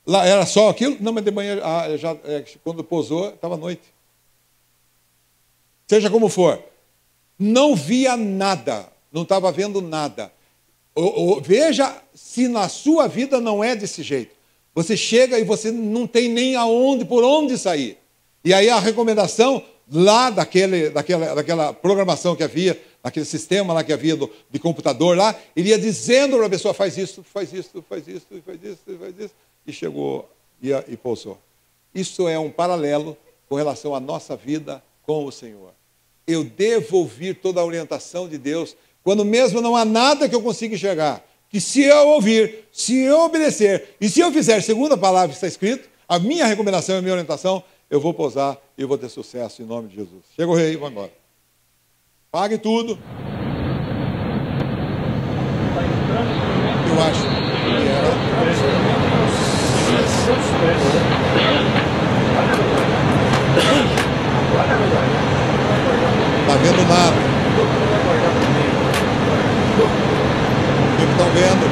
Lá era só aquilo? Não, mas de manhã, quando pousou, estava noite. Seja como for, não via nada, não estava vendo nada. Veja se na sua vida não é desse jeito. Você chega e você não tem nem por onde sair. E aí a recomendação lá daquela programação que havia, daquele sistema lá que havia de computador lá, ele ia dizendo para a pessoa, faz isso, faz isso, faz isso, faz isso, faz isso, e chegou e pousou. Isso é um paralelo com relação à nossa vida com o Senhor. Eu devo ouvir toda a orientação de Deus, quando mesmo não há nada que eu consiga enxergar, que se eu ouvir, se eu obedecer, e se eu fizer segundo a palavra que está escrito, a minha recomendação e a minha orientação, eu vou pousar e eu vou ter sucesso em nome de Jesus. Chega o rei, vamos embora. Pague tudo. Eu acho que era... Está vendo nada. O que estão vendo?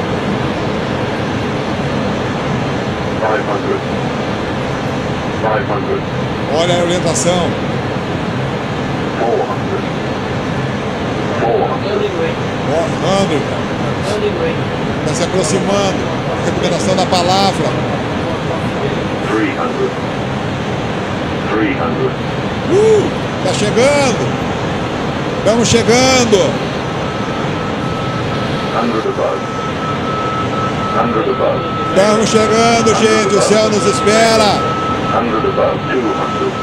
500. Olha a orientação. 400. Está se aproximando. Recomendação da palavra. 300. Está chegando. Estamos chegando. 100 above. Estamos chegando, gente. O céu nos espera. 100 above. 200.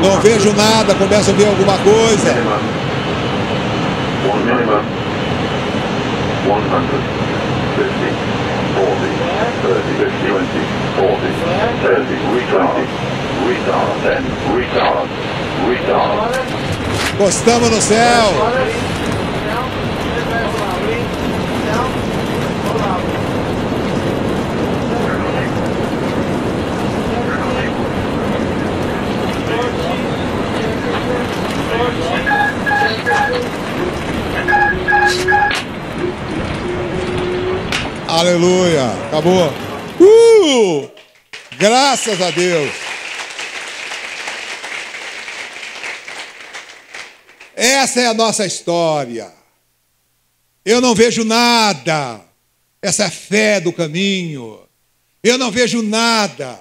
Não vejo nada. Começo a ver alguma coisa. Minimum. 100. 50. 40. 30. 50. 40. 30. Retard. Retard. 10. Retard. Retard. Encostamos no céu. Aleluia. Acabou. Graças a Deus. Essa é a nossa história. Eu não vejo nada. Essa é a fé do caminho. Eu não vejo nada.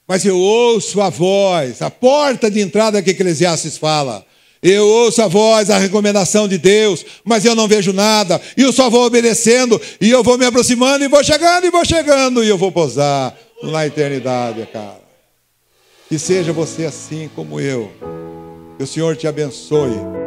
Mas eu ouço a voz, a porta de entrada que Eclesiastes fala. Eu ouço a voz, a recomendação de Deus, mas eu não vejo nada. E eu só vou obedecendo, e eu vou me aproximando, e vou chegando, e eu vou pousar na eternidade, cara. Que seja você assim como eu. Que o Senhor te abençoe.